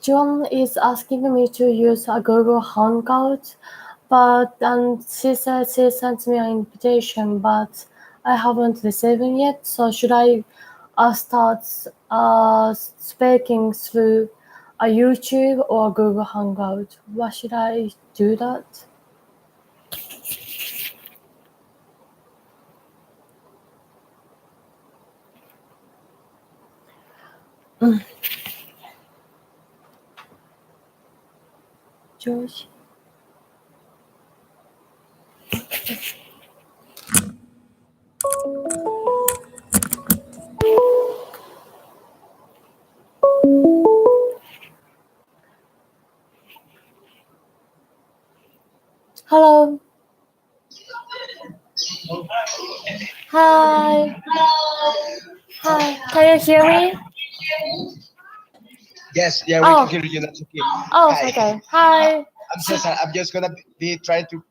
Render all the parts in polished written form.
John is asking me to use a Google Hangout, but she said she sent me an invitation, but I haven't received it yet. So should I start speaking through a YouTube or a Google Hangout? What should I do that? George? Hello. Hi. Hi. Can you hear me? Yes, yeah, we can hear you. That's okay. Oh, Hi. okay. Hi. I'm Cesar. I'm just gonna be trying to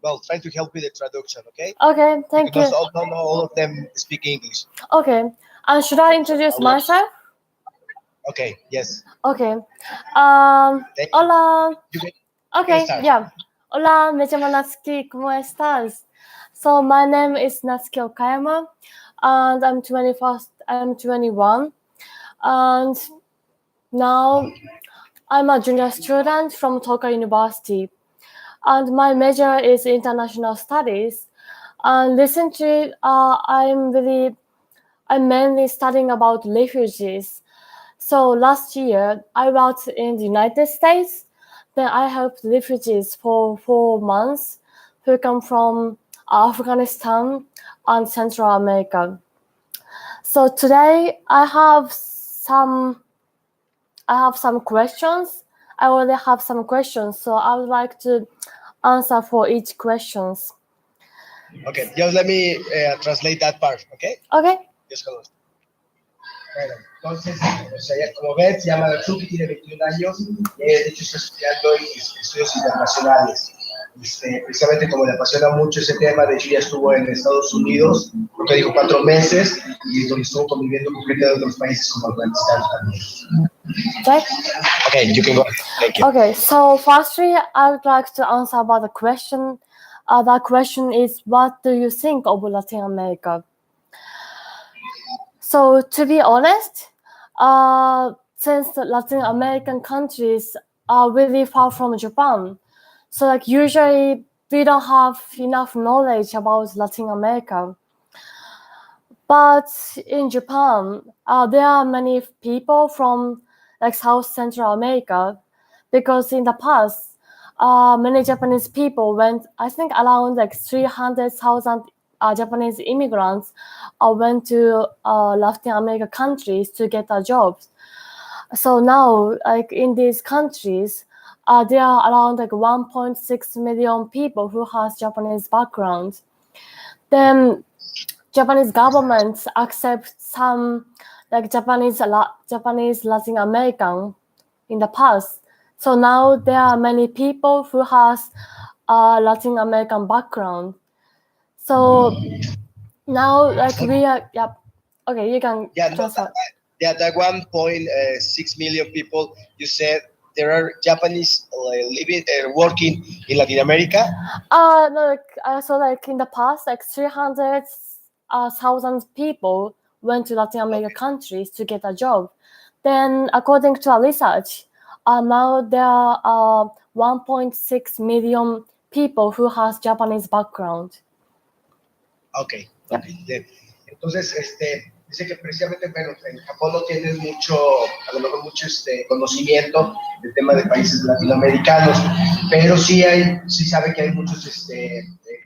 help with the traduction, okay? Okay, thank Because you. all of them speak English. Okay. Should I introduce myself? Okay, yes. Okay. Thank you. Hola. You can Okay, start. yeah. Hola, me llamo Natsuki. ¿Cómo estás? So my name is Natsuki Okayama, and I'm 21st. I'm 21, and now I'm a junior student from Tokai University, and my major is international studies. And recently, I'm mainly studying about refugees. So last year, I worked in the United States. Then I helped refugees for 4 months who come from Afghanistan and Central America. So today I have some questions. I already have some questions, so I would like to answer for each questions. Okay, just let me translate that part, okay? Okay. Just hold on. Bueno, entonces, o sea, como ven, se llama Natsuki, tiene 21 años, y de hecho está estudiando estudios internacionales. Precisamente como le apasiona mucho ese tema, de hecho ya estuvo en Estados Unidos, como te digo, 4 meses, y donde estuvo conviviendo con gente de otros países como Afganistán también. Right? Okay, you can go. Thank you. Okay, so firstly, I would like to answer about the question. That question is, what do you think of Latin America? So to be honest, since the Latin American countries are really far from Japan, so like usually we don't have enough knowledge about Latin America. But in Japan, there are many people from like South Central America, because in the past, many Japanese people went. I think around like 300,000 Japanese immigrants went to Latin America countries to get a job. So now, like in these countries, there are around like 1.6 million people who has Japanese background. Then Japanese government accept some like Japanese Latin American in the past. So now there are many people who has a Latin American background. So now like we are okay, you can transfer. That 1.6 million people you said there are Japanese living working in Latin America. No, so like in the past, like 300,000 people went to Latin America countries to get a job. Then, according to our research, now there are 1.6 million people who has Japanese background. Okay. Okay. Entonces, dice que precisamente, bueno, en Japón no tienen mucho, a lo mejor mucho conocimiento del tema de países latinoamericanos, pero sí sabe que hay muchos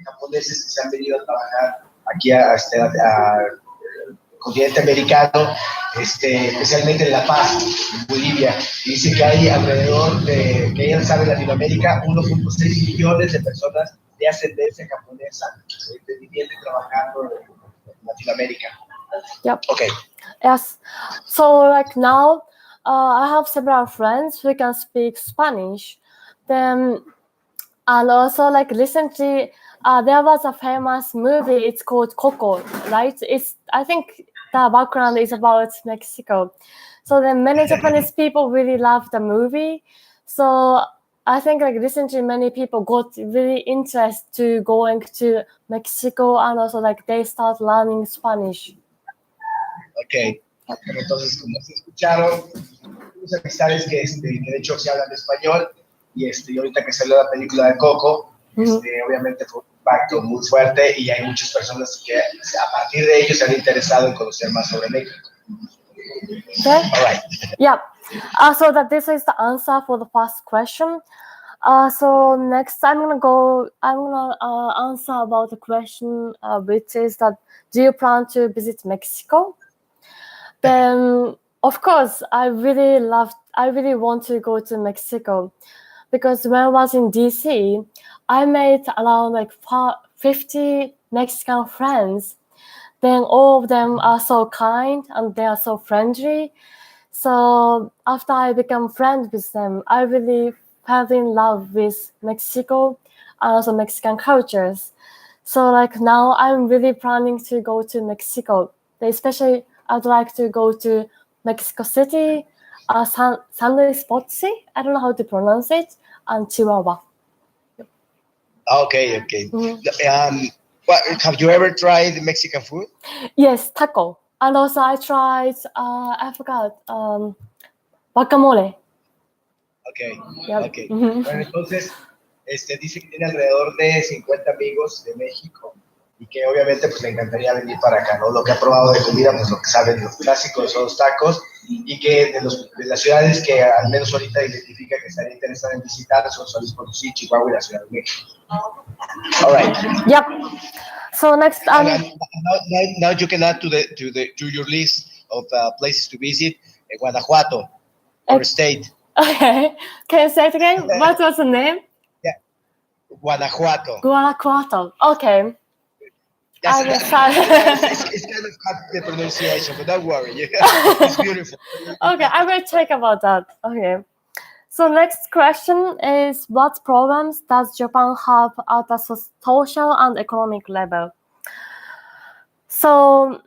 japoneses que se han venido a trabajar aquí al continente americano, especialmente en La Paz, en Bolivia. Y dice que hay alrededor de, que ella sabe, en Latinoamérica, 1.6 millones de personas de ascendencia japonesa viviendo y trabajando en Latinoamérica. Yep. Okay. Yes. So like now, I have several friends who can speak Spanish. Then, and also like recently, there was a famous movie. It's called Coco, right? I think the background is about Mexico. So then many Japanese people really love the movie. So I think like recently many people got really interested to going to Mexico, and also like they start learning Spanish. Ok. Bueno, entonces, como se escucharon, unas amistades que de hecho se hablan español, y ahorita que salió la película de Coco, obviamente fue un impacto muy fuerte, y hay muchas personas que a partir de ellos se han interesado en conocer más sobre México. Okay. All right. Yeah. So that this is the answer for the first question. So next, I'm gonna answer about the question, which is that do you plan to visit Mexico? Then, of course, I really want to go to Mexico, because when I was in DC, I made around like 50 Mexican friends. Then all of them are so kind and they are so friendly. So after I became friends with them, I really fell in love with Mexico and also Mexican cultures. So like now I'm really planning to go to Mexico. Especially I'd like to go to Mexico City, San Luis Potosí, I don't know how to pronounce it, and Chihuahua. Okay. Have you ever tried Mexican food? Yes, taco. And also I tried, I forgot, guacamole. Okay. Yep. Okay. Bueno, entonces, dice que tiene alrededor de 50 amigos de México y que obviamente pues le encantaría venir para acá, ¿no? Lo que ha probado de comida, pues lo que saben, los clásicos son los tacos, y que de las ciudades que al menos ahorita identifica que estaría interesado en visitar son San Luis Potosí, Chihuahua y la Ciudad de México. All right. Yep. So next, now you can add to your list of places to visit Guanajuato, our state. Okay. Can you say it again? What was the name? Yeah. Guanajuato. Guanajuato. Okay. It's kind of hard the pronunciation, but don't worry. It's beautiful. Okay, I will check about that. Okay. So next question is, what problems does Japan have at the social and economic level? So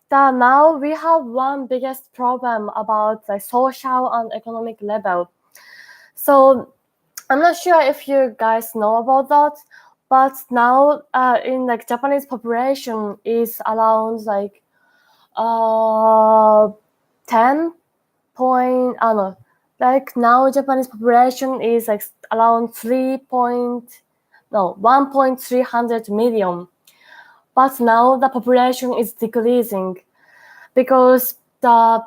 now we have one biggest problem about the social and economic level. So I'm not sure if you guys know about that, but now in like Japanese population is around like 10 point, I don't know, like now Japanese population is like around 1.300 million. But now the population is decreasing because the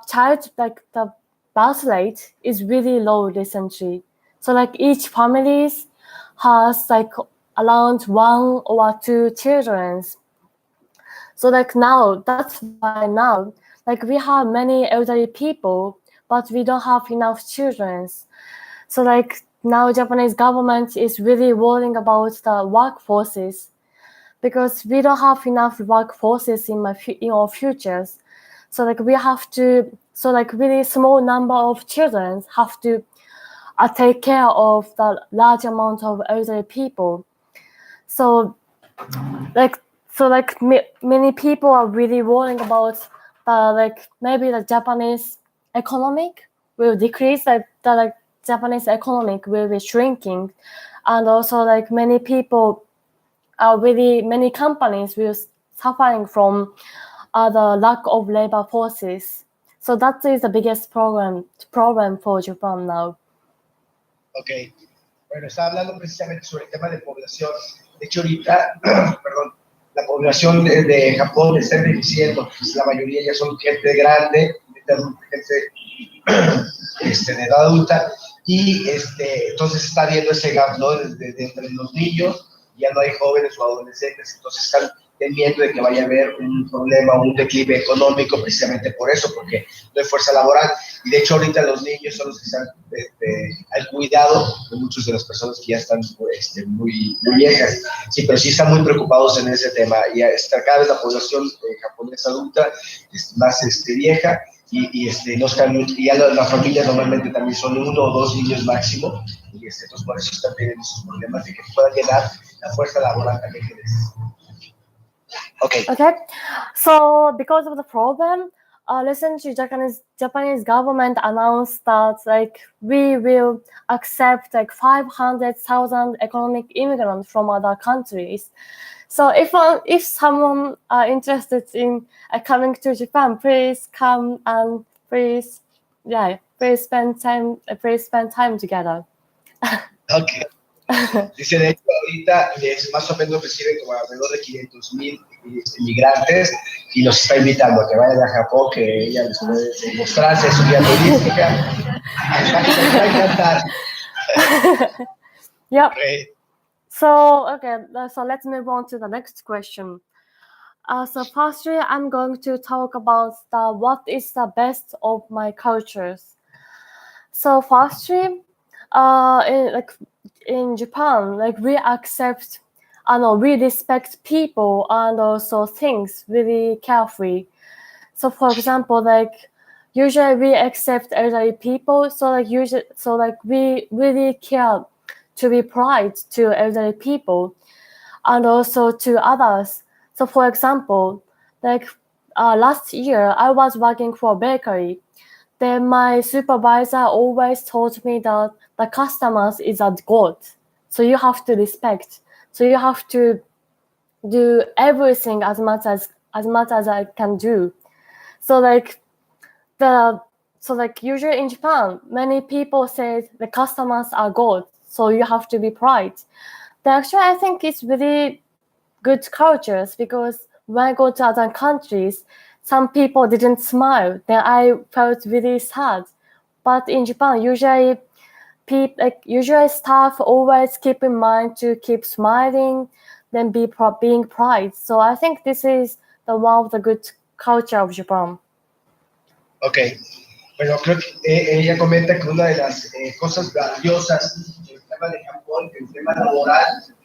birth rate is really low recently. So like each family has like around 1 or 2 children. So like now, that's why now, like we have many elderly people, but we don't have enough children. So like now Japanese government is really worrying about the workforces, because we don't have enough workforces in our futures. So like really small number of children have to take care of the large amount of elderly people. So many people are really worrying about maybe the Japanese economic will decrease, the Japanese economic will be shrinking, and also like many companies will suffering from the lack of labor forces. So that is the biggest problem for Japan now. Okay. Bueno, estaba hablando precisamente sobre el tema de población. De hecho, ahorita, perdón, la población de Japón está envejeciendo. Pues la mayoría ya son gente grande, gente de edad adulta, y entonces está viendo ese gap, ¿no? Entre los niños, ya no hay jóvenes o adolescentes, entonces están temiendo de que vaya a haber un problema, un declive económico, precisamente por eso, porque no hay fuerza laboral. Y de hecho ahorita los niños son los que están al cuidado de muchas de las personas que ya están muy viejas. Sí, pero sí están muy preocupados en ese tema. Y cada vez la población japonesa adulta es más vieja, y ya las familias normalmente también son 1 o 2 niños máximo, y entonces por eso están teniendo esos problemas de que puedan llenar la fuerza laboral también que necesitan. Okay. Okay, so because of the problem, recently Japanese government announced that like we will accept like 500,000 economic immigrants from other countries. So if someone are interested in coming to Japan, please come and please spend time together. Okay. Dice, de hecho, ahorita más o menos recibe como alrededor de 500,000 inmigrantes y los está invitando a que vayan a Japón, que ella les puede mostrarse su guía turística. Les va a encantar. Yep. Great. So let's move on to the next question. So firstly, I'm going to talk about what is the best of my cultures. So firstly, in Japan, like we respect people and also things really carefully. So for example, like usually we accept elderly people. So we really care to be polite to elderly people and also to others. So for example, like last year I was working for a bakery. Then my supervisor always told me that the customers is a god. So you have to respect. So you have to do everything as much as I can do. So usually in Japan, many people say the customers are god. So you have to be polite. But actually, I think it's really good cultures because when I go to other countries, some people didn't smile. Then I felt really sad. But in Japan, usually staff always keep in mind to keep smiling, then being polite. So I think this is one of the good culture of Japan. Ok. Bueno, creo que ella comenta que una de las cosas valiosas en el tema de Japón, en el tema laboral,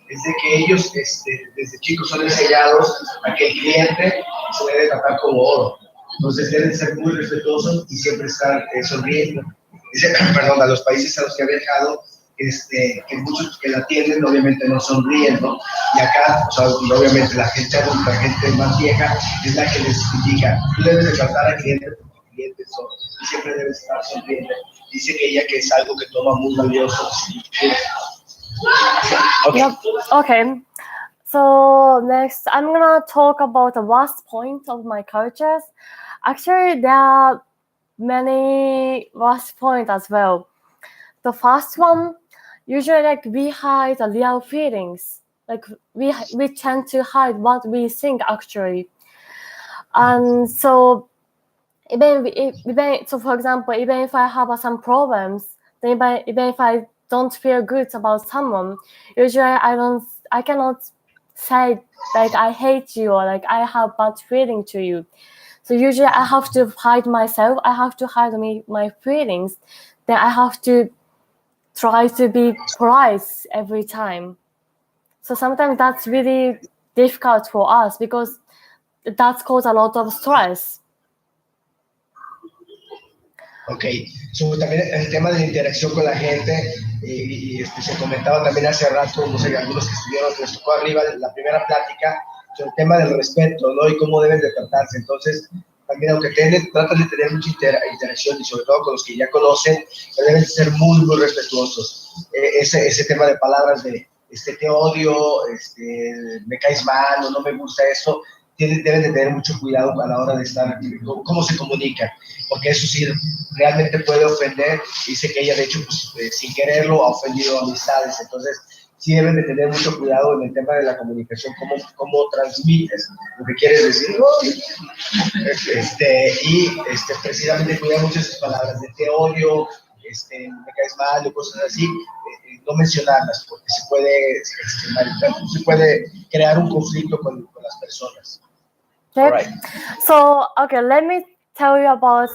es de que ellos desde chicos son enseñados a que el cliente se debe tratar como oro. Entonces deben ser muy respetuosos y siempre estar sonriendo. Dice, perdón, a los países a los que ha viajado, que muchos que la atienden obviamente no sonríen, ¿no? Y acá, o sea, y obviamente la gente adulta, la gente más vieja, es la que les indica, tú debes de tratar al cliente porque el cliente es oro y siempre debes estar sonriendo. Dice que ella que es algo que toma muy valioso. Okay. Yep. Okay. So next, I'm gonna talk about the worst point of my cultures. Actually, there are many worst points as well. The first one, usually like we hide the real feelings. Like we tend to hide what we think actually. And so for example, even if I have some problems, then even if I don't feel good about someone, usually I cannot say like I hate you or like I have bad feeling to you. So usually I have to hide myself. I have to hide my feelings. Then I have to try to be polite every time. So sometimes that's really difficult for us because that's caused a lot of stress. Ok, también el tema de la interacción con la gente, se comentaba también hace rato, no sé, algunos que estuvieron, les tocó arriba la primera plática, sobre el tema del respeto, ¿no? Y cómo deben de tratarse. Entonces, también aunque tratan de tener mucha interacción y sobre todo con los que ya conocen, deben ser muy, muy respetuosos. Ese tema de palabras de te odio, me caes mal o no me gusta esto, deben de tener mucho cuidado a la hora de estar, cómo se comunican, porque eso sí realmente puede ofender. Dice que ella de hecho pues, sin quererlo ha ofendido amistades, entonces sí deben de tener mucho cuidado en el tema de la comunicación, cómo transmites lo que quieres decir, y precisamente cuidar mucho esas palabras de te odio, me caes mal o cosas así, no mencionarlas porque se puede crear un conflicto con las personas. Okay. Right. So let me tell you about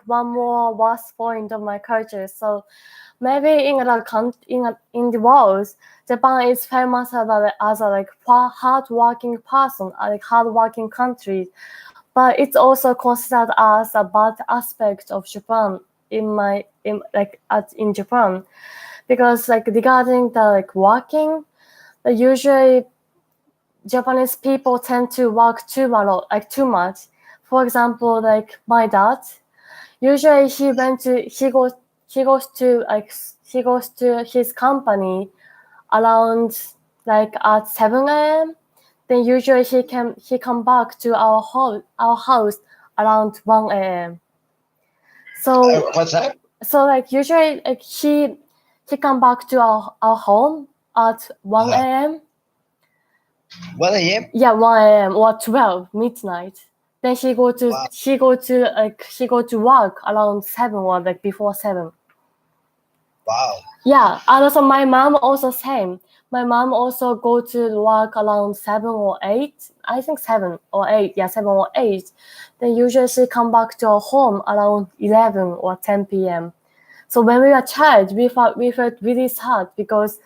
one more worst point of my culture. So maybe in the world, Japan is famous as a hardworking person, like hardworking country, but it's also considered as a bad aspect of Japan in Japan, because like regarding the working, usually Japanese people tend to work too much. For example, like my dad, usually he goes to his company around like at 7 a.m. Then usually he come back to our house around 1 a.m. So What's that? so like usually like he come back to our home at 1 a.m. 1 a.m.? Yeah, 1 a.m. or 12 midnight. Then he go to work around 7 or like before 7. Wow. Yeah, and also my mom also same. My mom also go to work around 7 or 8. I think 7 or 8. Yeah, 7 or 8. Then usually she come back to our home around 11 or 10 p.m. So when we were a child, we felt really sad because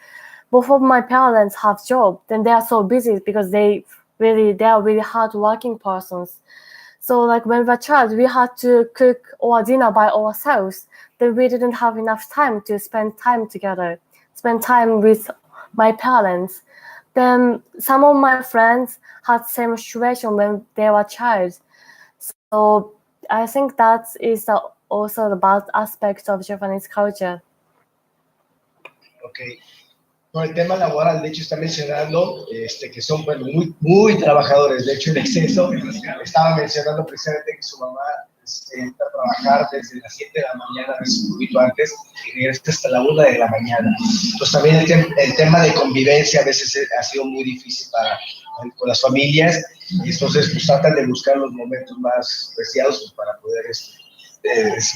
both of my parents have job. Then they are so busy because they are really hard working persons. So like when we were a child, we had to cook our dinner by ourselves. Then we didn't have enough time to spend time together, spend time with my parents. Then some of my friends had same situation when they were a child. So I think that is also the bad aspect of Japanese culture. Okay. Con el tema laboral, de hecho, está mencionando que son bueno, muy, muy trabajadores. De hecho, en exceso, estaba mencionando precisamente que su mamá entra a trabajar desde las 7 de la mañana, a veces un poquito antes, y regresa hasta la 1 de la mañana. Entonces, también el tema de convivencia a veces ha sido muy difícil con las familias. Y entonces, pues tratan de buscar los momentos más preciados pues, para poder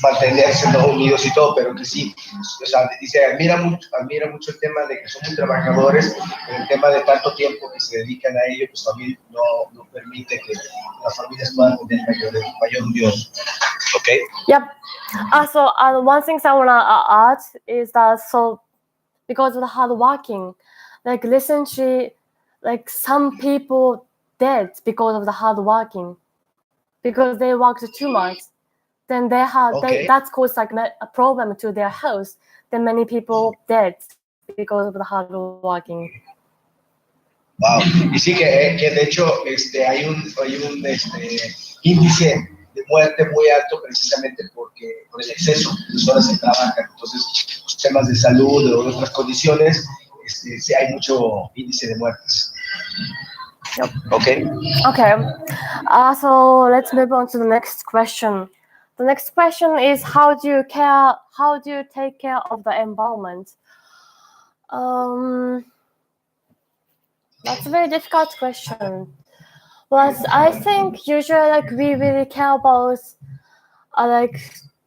mantenerse ¿no? unidos y todo, pero que sí, o sea, dice, admira mucho el tema de que son muy trabajadores, pero el tema de tanto tiempo que se dedican a ello, pues también no permite que las familias puedan tener mayor unión. Okay? Yep. Also, one thing I want to add is that so because of the hard working, like recently, like some people dead because of the hard working, because they worked too much. Then that caused like a problem to their health. Then many people dead because of the hard working. Wow. Y sí que de hecho hay un índice de muerte muy alto precisamente por el exceso de horas que trabajan. Entonces, los temas de salud o otras condiciones, sí hay mucho índice de muertes. Yep. Okay. So let's move on to the next question. The next question is how do you take care of the environment? That's a very difficult question. But I think usually like we really care about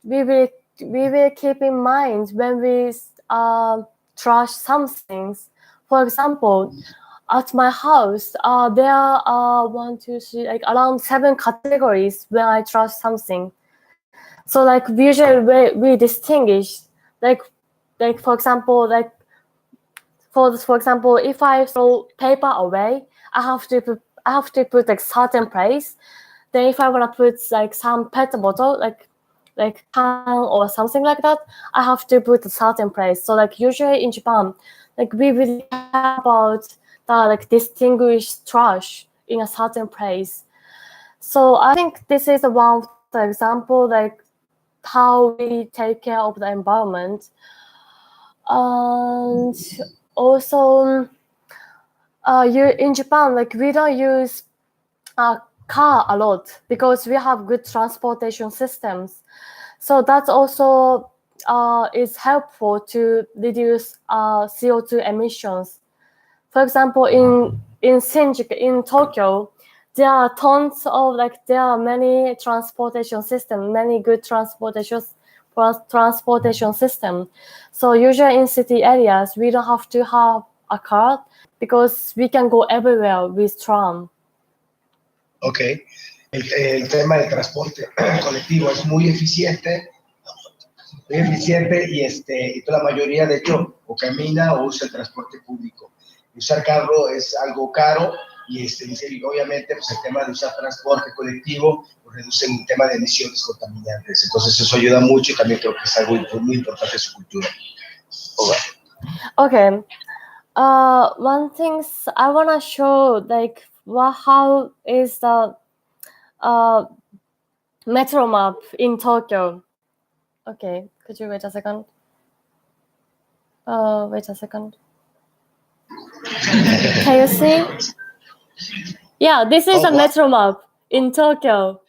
we will keep in mind when we trash some things. For example, at my house, there are 1, 2, 3, like around 7 categories when I trash something. So like usually we distinguish like for example like for example if I throw paper away, I have to put like certain place. Then if I want to put like some pet bottle like can or something like that, I have to put a certain place. So like usually in Japan, like we really care about the like distinguished trash in a certain place. So I think this is one of the example like how we take care of the environment. And also in Japan, like we don't use a car a lot because we have good transportation systems. So that also is helpful to reduce CO2 emissions. For example, in Shinjuku, in Tokyo, there are tons of there are many transportation systems, many good transportation system. So usually in city areas, we don't have to have a car because we can go everywhere with tram. Okay. El tema del transporte colectivo es muy eficiente y la mayoría de hecho o camina o usa el transporte público. Usar carro es algo caro y obviamente pues el tema de usar transporte colectivo pues, reduce el tema de emisiones contaminantes. Entonces eso ayuda mucho y también creo que es algo muy importante en su cultura. Okay. One thing I wanna show like how is the metro map in Tokyo. Okay, could you wait a second? Wait a second. Can you see? Yeah, this is a metro map in Tokyo.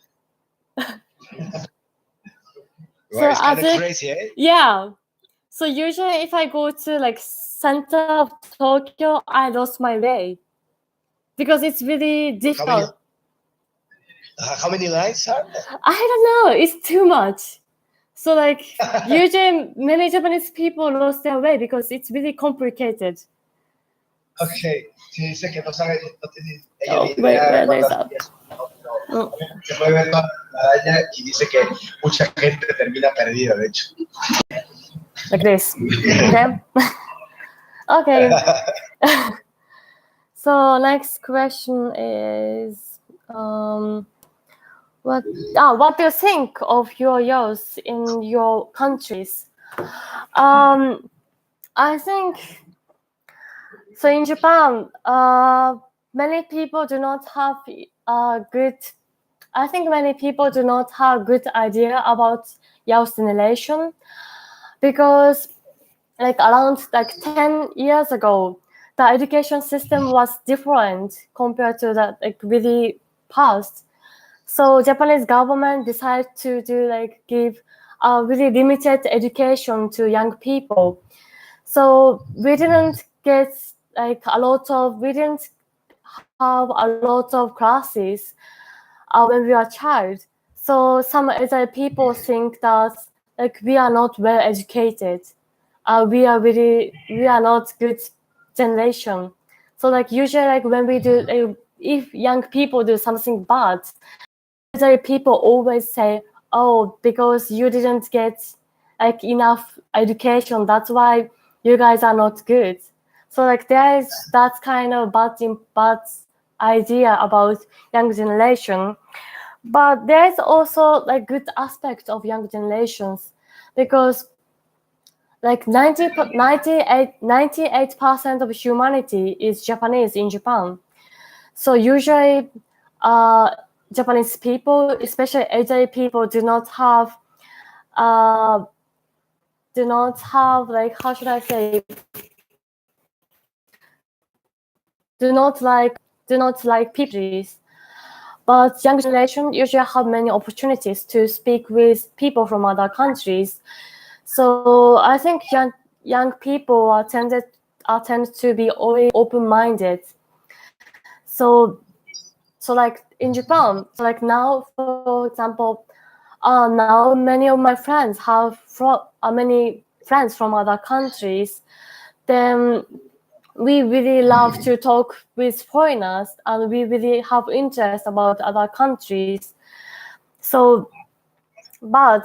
So it's kind of crazy, eh? Yeah. So usually if I go to like center of Tokyo, I lost my way because it's really difficult. How many lines are there? I don't know. It's too much. So like usually many Japanese people lost their way because it's really complicated. Okay. Sí, dice que no sabe, no tiene Oh, ni idea de cuántas vías. Se puede ver toda la araña y dice que mucha gente termina perdida, de hecho. Like this. Okay. Okay. So next question is what do you think of your youth in your countries? I think so in Japan, many people do not have good. I think many people do not have good idea about youth generation because like around like 10 years ago, the education system was different compared to the like really past. So Japanese government decided to do like give a really limited education to young people. So we didn't get like we didn't have a lot of classes when we were a child. So some other people think that like we are not well educated. We are not good generation. So like usually like when we do if young people do something bad, other people always say, oh, because you didn't get like enough education, that's why you guys are not good. So like there is that kind of bad idea about young generation. But there's also like good aspect of young generations because like 98% of humanity is Japanese in Japan. So usually Japanese people, especially elderly people, do not have like, how should I say, do not like people. But young generation usually have many opportunities to speak with people from other countries. So I think young people tend to be always open-minded. So like in Japan, so like now, for example, now many of my friends have many friends from other countries. Then we really love to talk with foreigners, and we really have interest about other countries. So I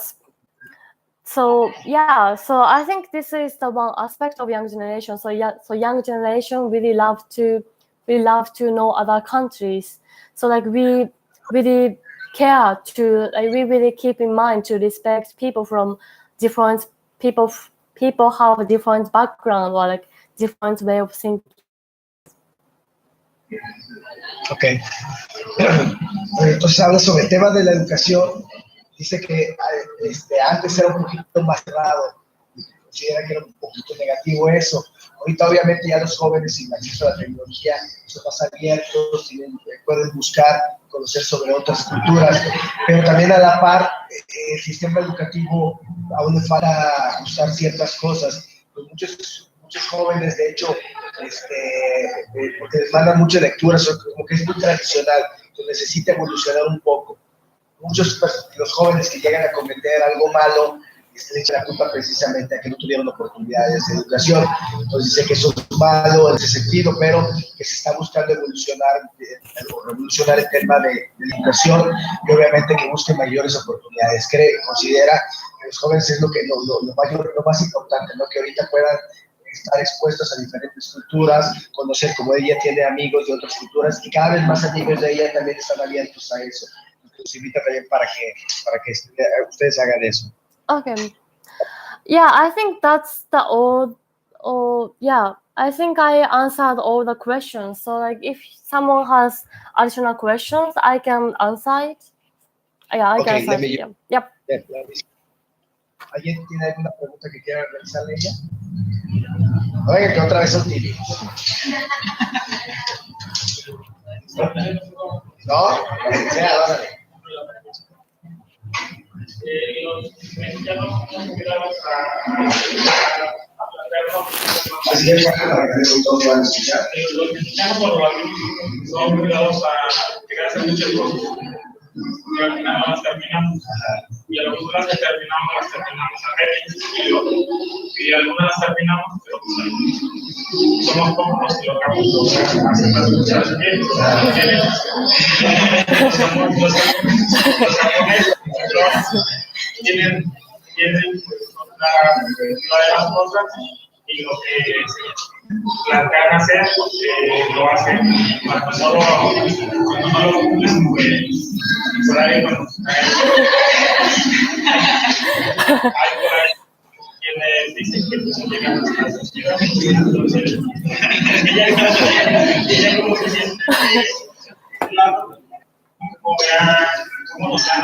think this is the one aspect of young generation. So young generation really love to know other countries. So like we really care to we really keep in mind to respect people from different people have a different background or like different way of thinking. Ok. Entonces habla sobre el tema de la educación. Dice que antes era un poquito más cerrado. Considera que era un poquito negativo eso. Ahorita obviamente ya los jóvenes sin acceso a la tecnología son más abiertos, pueden buscar, conocer sobre otras culturas, pero también a la par el sistema educativo aún le falta ajustar ciertas cosas. Pues muchos jóvenes, de hecho, porque les mandan muchas lecturas, como que es muy tradicional, pues necesita evolucionar un poco. Muchos los jóvenes que llegan a cometer algo malo le echan la culpa precisamente a que no tuvieron oportunidades de educación. Entonces dice que eso es malo en ese sentido, pero que se está buscando revolucionar el tema de la educación y obviamente que busque mayores oportunidades. Considera que los jóvenes es lo más importante, ¿no? Que ahorita puedan estar expuestos a diferentes culturas, conocer como ella tiene amigos de otras culturas y cada vez más amigos de ella también están abiertos a eso. Los invita también para que ustedes hagan eso. Okay. Yeah, I think that's the Oh, yeah. I think I answered all the questions. So, like, if someone has additional questions, I can answer it. Yeah, I can Okay, let answer me. it. Yeah. Yep. Let me. ¿Alguien tiene alguna pregunta que quiera realizarle a ella? Oiga, que otra vez son tímidos. No, lo que sea, dale. Los mexicanos considerados los mexicanos son obligados a llegar a hacer muchas cosas. Y al final no las terminamos. Y algunas que terminamos, las terminamos a medias. Y algunas las terminamos, pero pues, somos pocos los que logramos hacer las cosas bien. Somos los tienen la de las cosas y lo que las ganas hacer, lo hacen. Cuando no lo cumples, pues por ahí, bueno, hay por ahí quienes dicen que pues llegan a la sociedad. Entonces, ella como se siente como nos da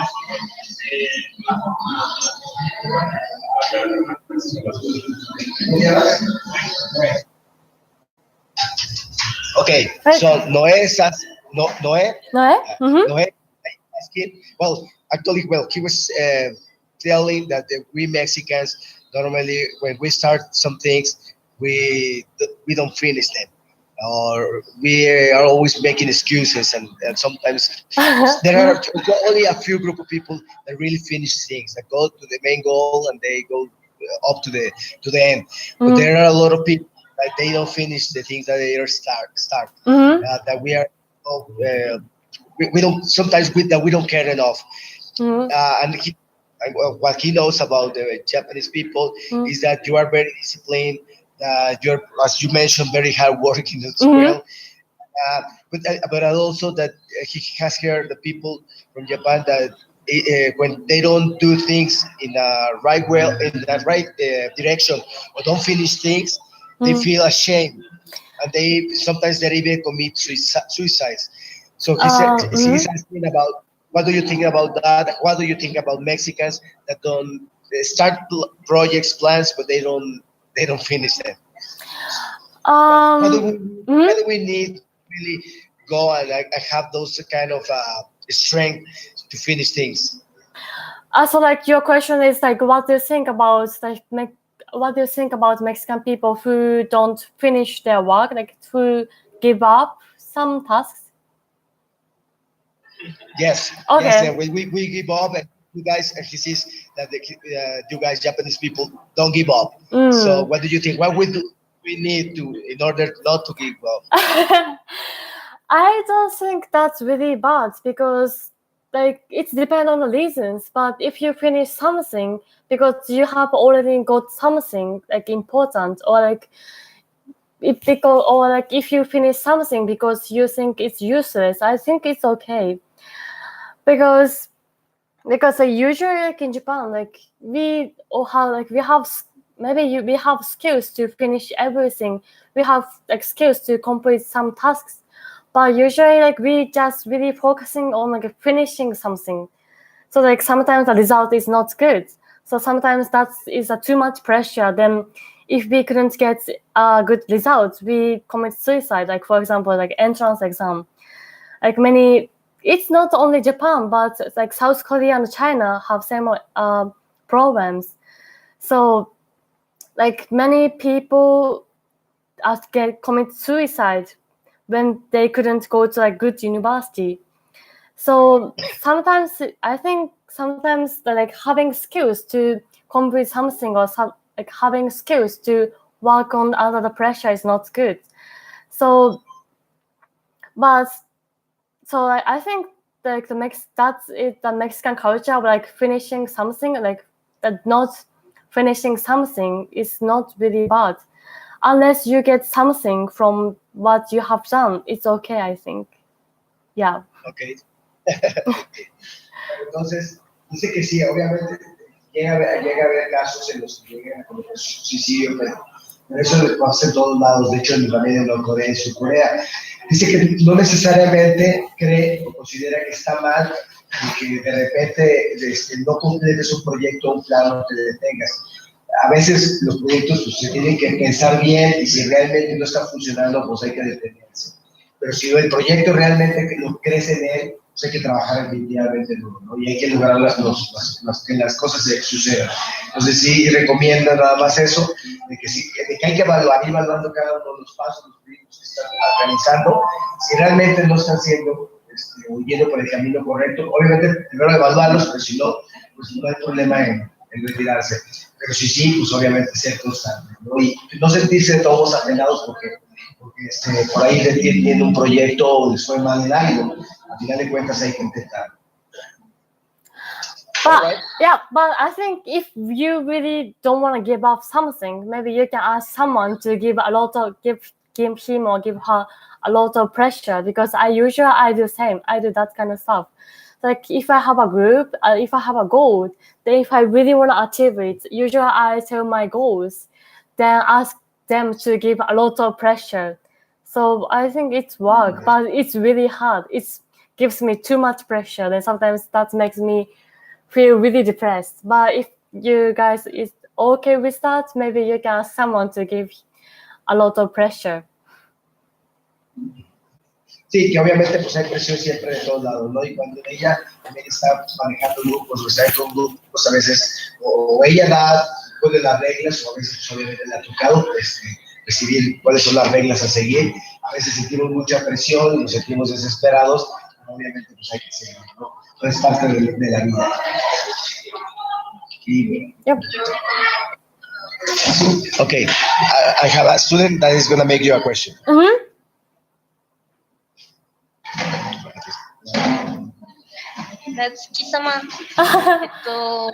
Okay, so Noé asking, well, actually, he was telling that we Mexicans normally, when we start some things, we don't finish them, or we are always making excuses, and sometimes there are only a few group of people that really finish things, that go to the main goal and they go up to the end. But there are a lot of people that they don't finish the things that they are start. That we are we don't sometimes that we don't care enough. And what he knows about the Japanese people is that you are very disciplined. You're, as you mentioned, very hardworking as well. But also that he has heard the people from Japan that when they don't do things in the right direction, or don't finish things, they feel ashamed, and they sometimes even commit suicides. So he's asking about, what do you think about that? What do you think about Mexicans that don't start projects, plans, but they don't finish them? Why do we need to really go and have those kind of strength to finish things? So, like, your question is like, what do you think about what do you think about Mexican people who don't finish their work, like who give up some tasks? Yes. Okay. Yes. We give up, and you guys, he says that you guys, Japanese people, don't give up. So, what do you think? What we need to, in order not to give up? I don't think that's really bad, because like it depends on the reasons. But if you finish something because you have already got something like important, or like if you finish something because you think it's useless, I think it's okay. Because usually, like in Japan, like we have skills to finish everything. We have like skills to complete some tasks, but usually like we just really focusing on like finishing something. So like sometimes the result is not good. So sometimes that is too much pressure. Then if we couldn't get a good result, we commit suicide. Like for example, like entrance exam, like many. It's not only Japan, but like South Korea and China have same problems. So, like many people commit suicide when they couldn't go to a good university. So sometimes I think like having skills to complete something, or like having skills to work on under the pressure is not good. So, but. So I think like the Mexican culture of like finishing something, like that not finishing something is not really bad, unless you get something from what you have done. It's okay, I think. Yeah. Okay. Entonces dice que sí, obviamente llega a haber casos en los que llegan a cometer suicidio, pero Pero eso lo hace en todos lados, de hecho, también en Norcorea y Sur Corea. Dice que no necesariamente cree o considera que está mal y que de repente no completes un proyecto, un plan, no te detengas. A veces los proyectos pues, se tienen que pensar bien y si realmente no está funcionando, pues hay que detenerse. Pero si el proyecto realmente no crece en él, pues hay que trabajar definitivamente duro, ¿no? Y hay que lograr que las cosas sucedan. Entonces sí recomiendo nada más eso, de que hay que ir evaluando cada uno de los pasos, los proyectos que están organizando, si realmente no están siendo o yendo por el camino correcto. Obviamente primero evaluarlos, pero si no, pues no hay problema en retirarse. Pero sí, pues obviamente ser constante, ¿no? Y no sentirse todos apenados porque por ahí tiene un proyecto o les fue mal en algo. Al final de cuentas hay que intentar. But yeah, but I think if you really don't want to give up something, maybe you can ask someone to give him or give her a lot of pressure, because I do the same. I do that kind of stuff. Like if I have a group, if I have a goal, then if I really want to achieve it, usually I tell my goals, then ask them to give a lot of pressure. So I think it's work, but it's really hard. It gives me too much pressure, then sometimes that makes me feel really depressed. But if you guys is okay with that, maybe you can ask someone to give a lot of pressure. Sí, que obviamente pues hay presión siempre de todos lados, ¿no? Y cuando ella también está manejando grupos o está con grupos, a veces o ella pone las reglas, o a veces pues, obviamente le ha tocado decidir cuáles son las reglas a seguir. A veces sentimos mucha presión, nos sentimos desesperados, pero obviamente pues hay que seguir, ¿no? Es parte de la vida. Yep. Okay, I have a student that is going to make you a question. Mm-hmm. なつき様、漫画と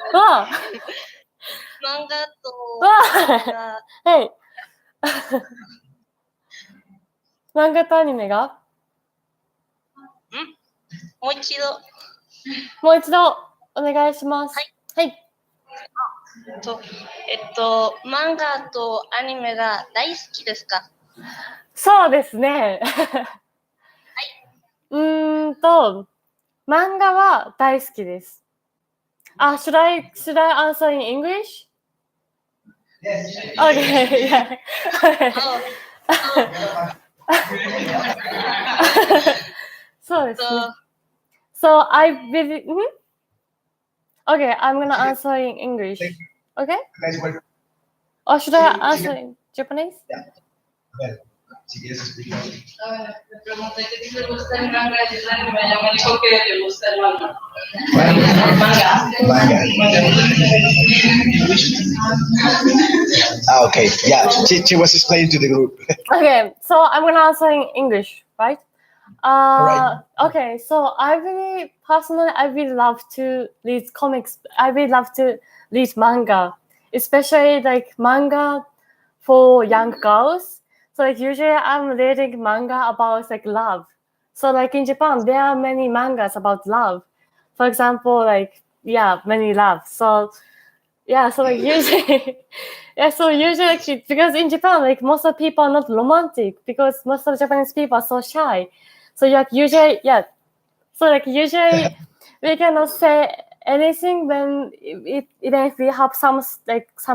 はい漫画とアニメがもう一度お願いします。はい。漫画とアニメが大好きですか？そうですね。漫画は大好きです。should I answer in English? Yes. Okay, yeah. Soですね。So I really, okay, I'm gonna answer in English. Okay? Or should I answer in Japanese? Yeah. Well, si quieres explicar. Me pregunté que si le gusta el manga y el anime, ella me dijo que le gusta el manga. Manga. Okay. Yeah, she was explaining to the group. Okay, so I'm gonna answer in English, right? Right. Okay, so I really love to read comics. I really love to read manga, especially like manga for young girls. So like usually I'm reading manga about like love. So like in Japan, there are many mangas about love. For example, like many love. So like usually, like, because in Japan, like most of people are not romantic because most of Japanese people are so shy. So usually we cannot say anything even if we have some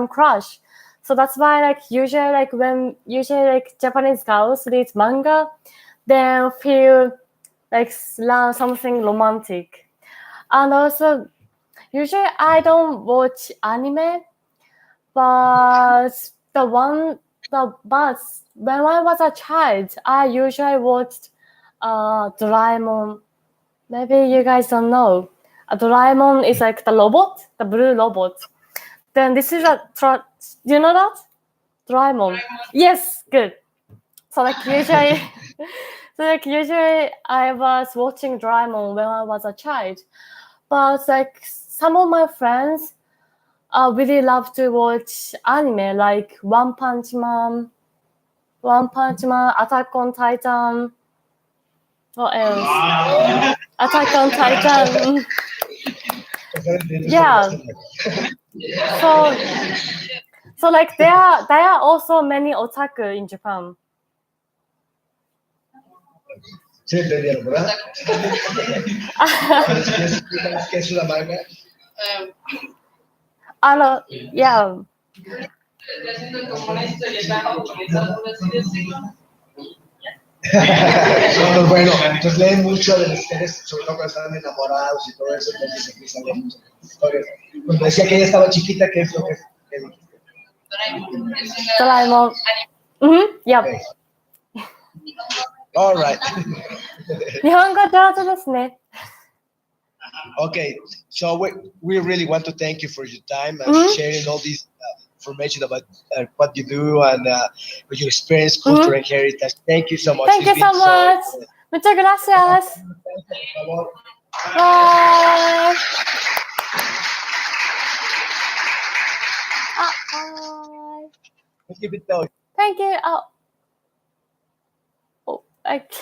crush. So that's why like usually Japanese girls read manga, they feel like learn something romantic. And also usually I don't watch anime, but when I was a child, I usually watched Doraemon. Maybe you guys don't know. Doraemon is like the robot, the blue robot. Then this is do you know that? Doraemon. Yes, good. So usually I was watching Doraemon when I was a child. But like some of my friends really love to watch anime like One Punch Man, Attack on Titan. What else? Attack on Titan. Yeah. So like there are also many otaku in Japan. Sí, entendieron, ¿verdad? Pero si quieres explicar qué es una manga. Yeah. Ya siento como una historieta japonesa, por así decirlo. Pues bueno, entonces leen mucho de las historias, sobre todo cuando están enamorados y todo eso, entonces empiezan a leer muchas historias. Cuando decía que ella estaba chiquita, ¿qué es lo que dijiste? Doraemon. Yeah. Okay. All right. 日本語上手ですね。 Okay, so we really want to thank you for your time and sharing all this information about what you do and with your experience, culture, and heritage. Thank you so much. Thank you It's so been much. Muchas gracias. Bye. Bye. Let's keep it going. Thank you. Oh, I got